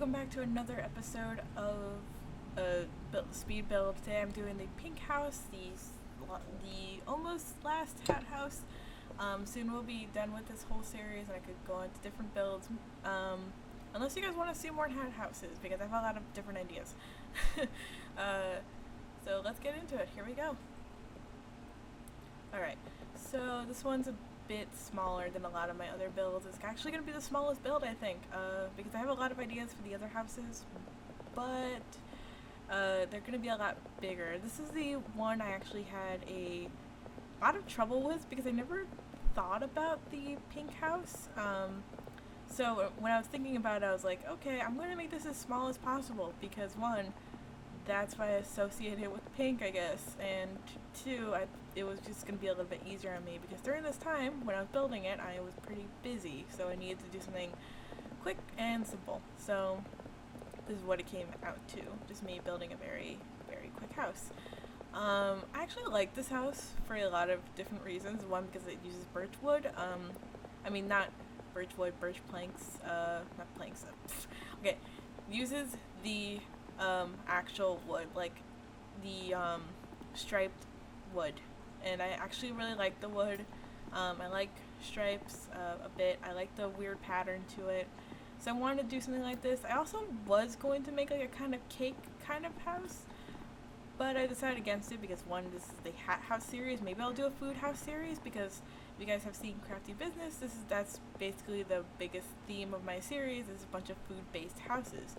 welcome back to another episode of Speed Build. Today I'm doing the pink house, the almost last hat house. Soon we'll be done with this whole series and I could go into different builds. Unless you guys want to see more hat houses, because I have a lot of different ideas. So let's get into it. Here we go. Alright, so this one's a bit smaller than a lot of my other builds. It's actually going to be the smallest build, I think, because I have a lot of ideas for the other houses, but they're going to be a lot bigger. This is the one I actually had a lot of trouble with because I never thought about the pink house. So when I was thinking about it, I was like, okay, I'm going to make this as small as possible because one, that's why I associate it with pink, I guess, and two, it was just going to be a little bit easier on me because during this time, when I was building it, I was pretty busy, so I needed to do something quick and simple. So this is what it came out to, just me building a very, very quick house. I actually like this house for a lot of different reasons. One, because it uses birch wood. I mean, not birch wood, birch planks, not planks, okay, uses the actual wood, like the striped wood, and I actually really like the wood. I like stripes a bit. I like the weird pattern to it, so I wanted to do something like this. I also was going to make like a kind of cake kind of house, but I decided against it because one, this is the hat house series. Maybe I'll do a food house series because if you guys have seen Crafty Business, that's basically the biggest theme of my series, is a bunch of food-based houses.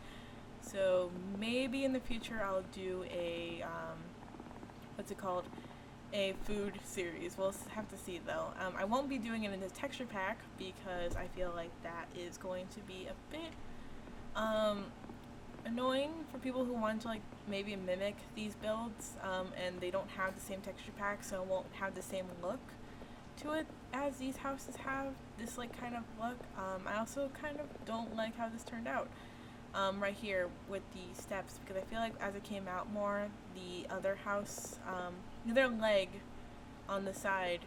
So maybe in the future I'll do a, what's it called, a food series. We'll have to see though. I won't be doing it in the texture pack because I feel like that is going to be a bit annoying for people who want to like maybe mimic these builds and they don't have the same texture pack, so it won't have the same look to it as these houses have, this like kind of look. I also kind of don't like how this turned out. Right here with the steps, because I feel like as it came out more, the other house, their leg on the side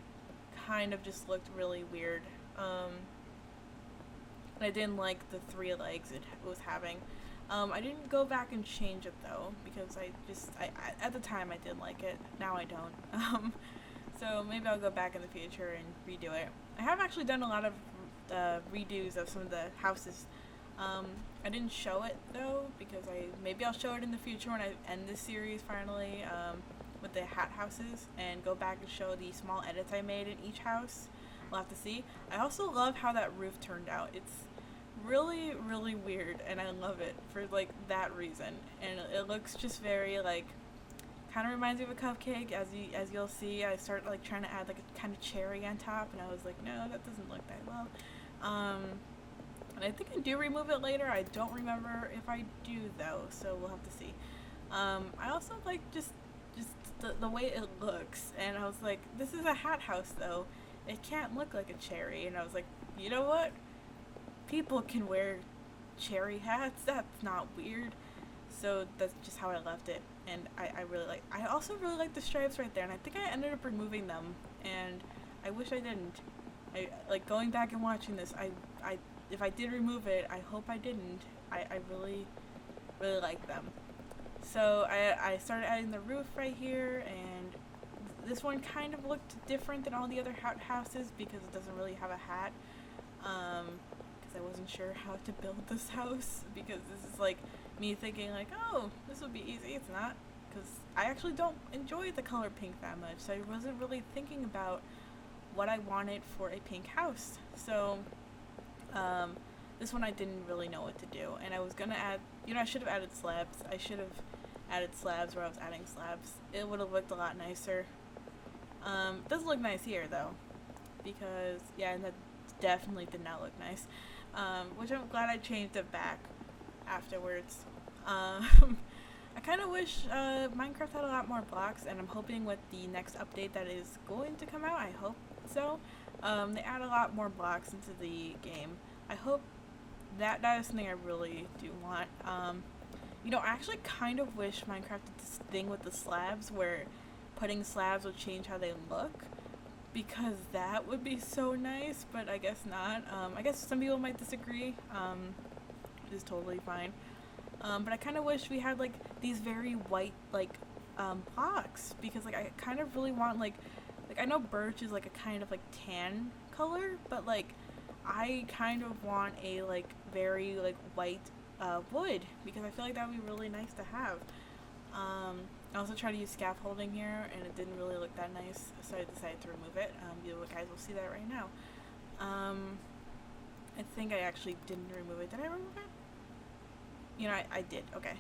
kind of just looked really weird. And I didn't like the 3 legs it was having. I didn't go back and change it though, because I at the time I did like it, now I don't. So maybe I'll go back in the future and redo it. I have actually done a lot of redos of some of the houses. I didn't show it though because maybe I'll show it in the future when I end this series finally with the hat houses and go back and show the small edits I made in each house. We'll have to see. I also love how that roof turned out. It's really, really weird and I love it for like that reason. And it looks just very like, kind of reminds me of a cupcake. As you'll see, I start like trying to add like a kind of cherry on top and I was like, no, that doesn't look that well. And I think I do remove it later. I don't remember if I do though, so we'll have to see. I also like just the way it looks, and I was like, this is a hat house though. It can't look like a cherry, and I was like, you know what? People can wear cherry hats. That's not weird. So that's just how I left it, and I really like. I also really like the stripes right there, and I think I ended up removing them, and I wish I didn't. I like going back and watching this. If I did remove it, I hope I didn't. I really, really like them. So I started adding the roof right here, and this one kind of looked different than all the other hat houses because it doesn't really have a hat. Because I wasn't sure how to build this house because this is like me thinking like, oh, this would be easy. It's not, because I actually don't enjoy the color pink that much, so I wasn't really thinking about what I wanted for a pink house. So this one I didn't really know what to do, and I was gonna add, I should have added slabs. I should have added slabs where I was adding slabs. It would have looked a lot nicer. It doesn't look nice here though, because yeah, and that definitely did not look nice. Which I'm glad I changed it back afterwards. I kind of wish Minecraft had a lot more blocks, and I'm hoping with the next update that is going to come out, I hope so, they add a lot more blocks into the game. I hope that is something I really do want. I actually kind of wish Minecraft did this thing with the slabs where putting slabs would change how they look, because that would be so nice, but I guess not. I guess some people might disagree. is totally fine. But I kind of wish we had like these very white like blocks, because like I kind of really want like I know birch is like a kind of like tan color, but like I kind of want a like very like white wood, because I feel like that would be really nice to have. I also tried to use scaffolding here and it didn't really look that nice, so I decided to remove it. You guys will see that right now. I think I actually didn't remove it. Did I remove it? You know, I did. Okay.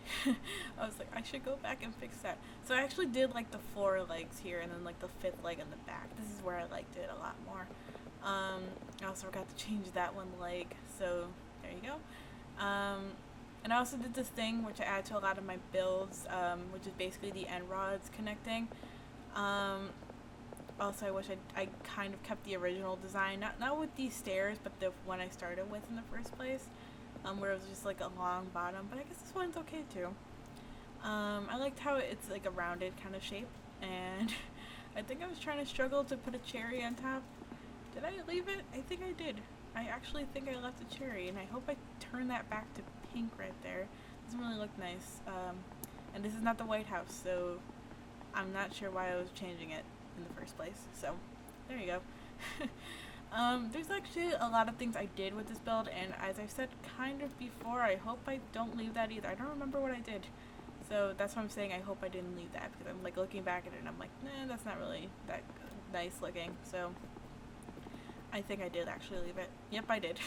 I was like, I should go back and fix that. So I actually did like the 4 legs here and then like the 5th leg in the back. This is where I liked it a lot more. I also forgot to change that one leg, so there you go. And I also did this thing which I add to a lot of my builds, which is basically the end rods connecting. Also, I wish I kind of kept the original design, not with these stairs, but the one I started with in the first place, where it was just like a long bottom, but I guess this one's okay too. I liked how it's like a rounded kind of shape, and I think I was trying to struggle to put a cherry on top. Did I leave it? I think I did. I actually think I left a cherry, and I hope I turn that back to pink right there. Doesn't really look nice. And this is not the White House, so I'm not sure why I was changing it in the first place. So there you go. There's actually a lot of things I did with this build, and as I've said kind of before, I hope I don't leave that either. I don't remember what I did, so that's why I'm saying I hope I didn't leave that, because I'm like looking back at it and I'm like, nah, that's not really that nice looking. So I think I did actually leave it. Yep, I did.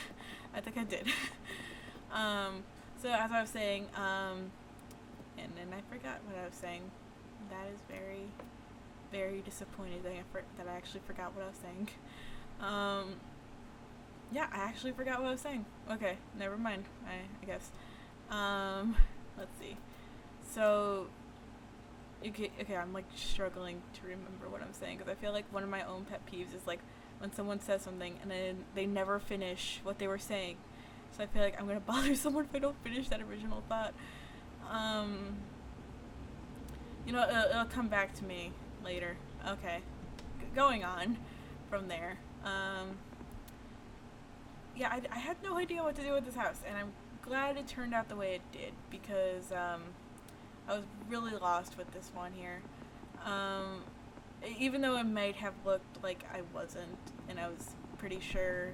I think I did. So as I was saying, and then I forgot what I was saying. That is very, very disappointing that I actually forgot what I was saying. Yeah, I actually forgot what I was saying. Okay, never mind, I guess. Let's see. So, okay, I'm like struggling to remember what I'm saying, because I feel like one of my own pet peeves is like when someone says something and then they never finish what they were saying. So I feel like I'm gonna bother someone if I don't finish that original thought. You know, it'll come back to me later. Okay, going on from there. Yeah, I had no idea what to do with this house, and I'm glad it turned out the way it did, because I was really lost with this one here. Even though it might have looked like I wasn't, and I was pretty sure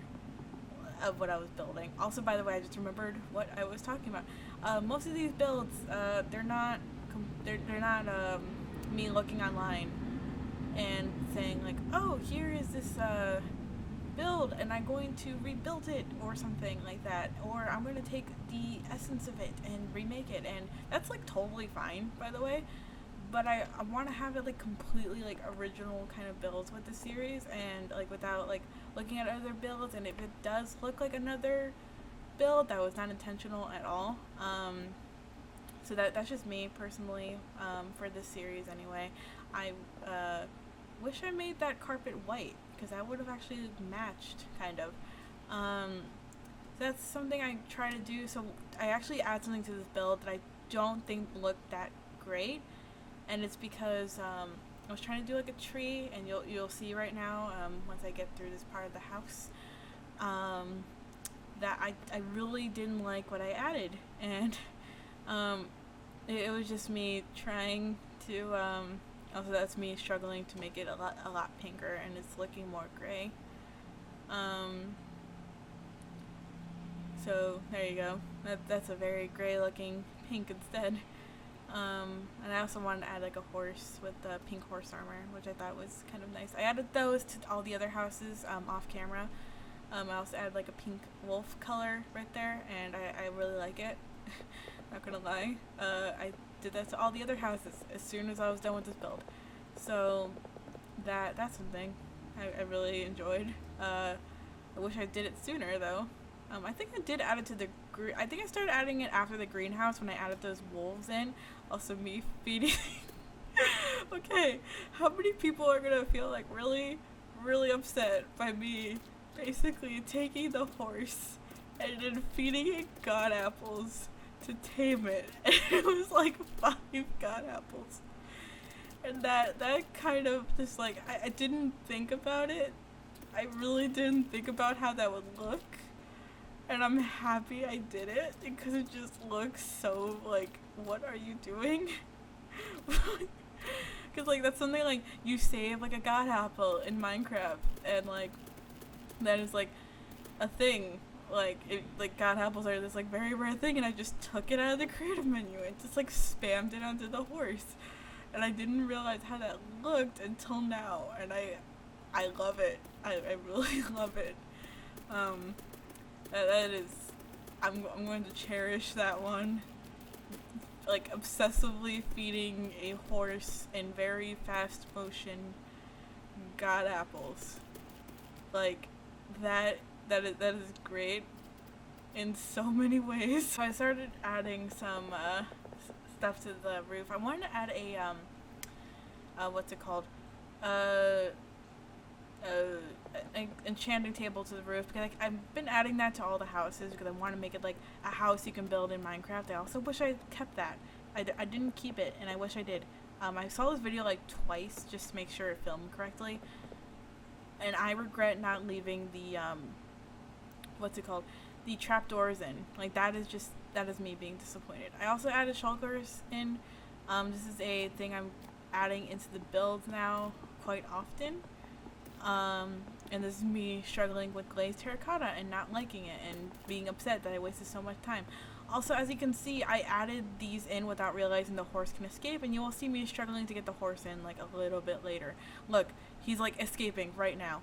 of what I was building. Also, by the way, I just remembered what I was talking about. Most of these builds, they're not me looking online and saying like, oh, here is this build and I'm going to rebuild it or something like that, or I'm going to take the essence of it and remake it, and that's like totally fine, by the way. But I want to have it like completely like original kind of builds with the series, and like without like looking at other builds, and if it does look like another build, that was not intentional at all. So that's just me personally, for this series anyway. I wish I made that carpet white, because that would have actually matched kind of. That's something I try to do. So I actually add something to this build that I don't think looked that great. And it's because I was trying to do like a tree, and you'll see right now, once I get through this part of the house, that I really didn't like what I added, and it was just me trying to, also that's me struggling to make it a lot pinker, and it's looking more gray. So there you go. That's a very gray looking pink instead. And I also wanted to add like a horse with the pink horse armor, which I thought was kind of nice. I added those to all the other houses off camera. I also added like a pink wolf color right there, and I really like it. Not gonna lie. I did that to all the other houses as soon as I was done with this build. So that's something I really enjoyed. I wish I did it sooner though. I think I did add it to the I think I started adding it after the greenhouse when I added those wolves in. Also me feeding. Okay, how many people are gonna feel like really, really upset by me basically taking the horse and then feeding it god apples to tame it? And it was like 5 god apples. And that kind of just like, I didn't think about it. I really didn't think about how that would look. and I'm happy I did it because it just looks so like, what are you doing? Because like that's something like you save like a god apple in Minecraft, and like that is like a thing. Like it, like god apples are this like very rare thing, and I just took it out of the creative menu and just like spammed it onto the horse, and I didn't realize how that looked until now, and I love it. I really love it. That is, I'm going to cherish that one. Like obsessively feeding a horse in very fast motion god apples. Like that is great in so many ways. So I started adding some stuff to the roof. I wanted to add a what's it called? An enchanting table to the roof, because like, I've been adding that to all the houses because I want to make it like a house you can build in Minecraft. I also wish I kept that. I didn't keep it, and I wish I did. I saw this video like twice just to make sure it filmed correctly, and I regret not leaving the what's it called, the trapdoors in. Like that is me being disappointed. I also added shulkers in. This is a thing I'm adding into the builds now quite often. And this is me struggling with glazed terracotta and not liking it and being upset that I wasted so much time. Also, as you can see, I added these in without realizing the horse can escape, and you will see me struggling to get the horse in like a little bit later. Look, he's like escaping right now,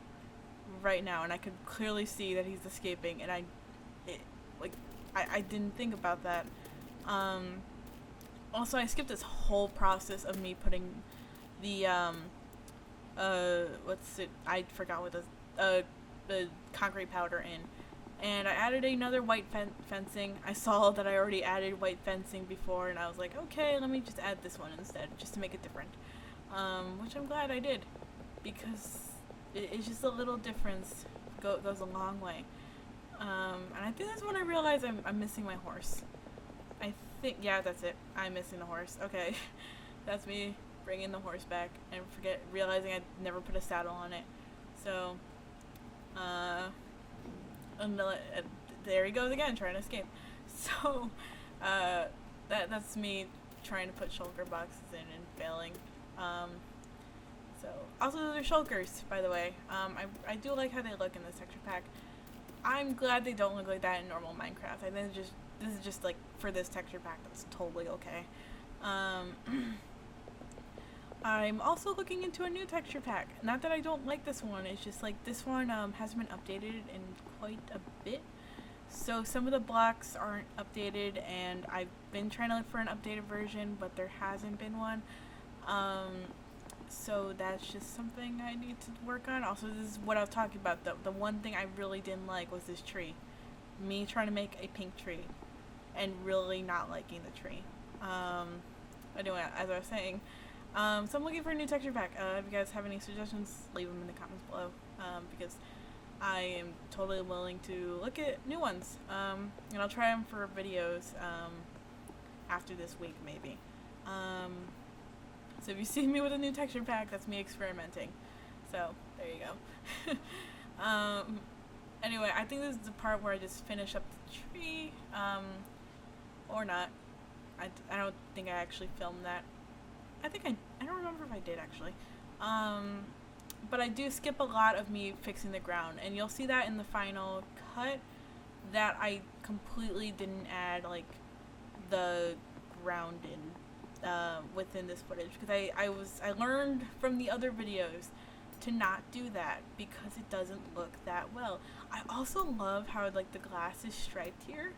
and I could clearly see that he's escaping, and I didn't think about that. Also, I skipped this whole process of me putting the what's it? I forgot what the concrete powder in, and I added another white fencing. I saw that I already added white fencing before, and I was like, okay, let me just add this one instead, just to make it different. Which I'm glad I did, because it's just a little difference goes a long way. And I think that's when I realized I'm missing my horse. I think, yeah, that's it. I'm missing the horse. Okay, that's me bringing the horse back and realizing I never put a saddle on it. So, there he goes again, trying to escape. So, that's me trying to put shulker boxes in and failing. So, also those are shulkers, by the way. I do like how they look in this texture pack. I'm glad they don't look like that in normal Minecraft. I think this is just like for this texture pack, that's totally okay. I'm also looking into a new texture pack. Not that I don't like this one, it's just like this one hasn't been updated in quite a bit. So some of the blocks aren't updated, and I've been trying to look for an updated version, but there hasn't been one. So that's just something I need to work on. Also, this is what I was talking about. The one thing I really didn't like was this tree. Me trying to make a pink tree and really not liking the tree. Anyway, as I was saying, so I'm looking for a new texture pack. If you guys have any suggestions, leave them in the comments below, because I am totally willing to look at new ones, and I'll try them for videos after this week, maybe. So if you see me with a new texture pack, that's me experimenting. So there you go. Anyway, I think this is the part where I just finish up the tree, or not. I don't think I actually filmed that. I don't remember if I did actually. But I do skip a lot of me fixing the ground, and you'll see that in the final cut that I completely didn't add like the ground in within this footage, because I learned from the other videos to not do that because it doesn't look that well. I also love how like the glass is striped here.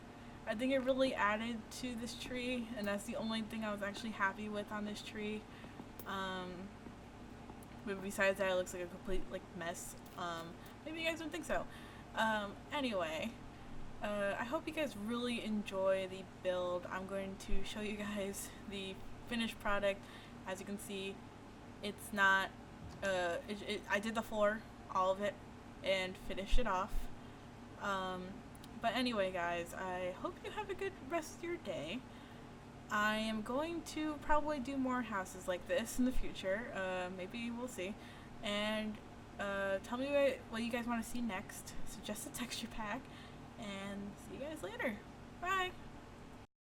I think it really added to this tree, and that's the only thing I was actually happy with on this tree. But besides that, it looks like a complete like mess. Maybe you guys don't think so. Anyway, I hope you guys really enjoy the build. I'm going to show you guys the finished product. As you can see, it's not I did the floor, all of it, and finished it off. But anyway, guys, I hope you have a good rest of your day. I am going to probably do more houses like this in the future. Maybe we'll see. And tell me what you guys want to see next. Suggest a texture pack. and see you guys later. Bye!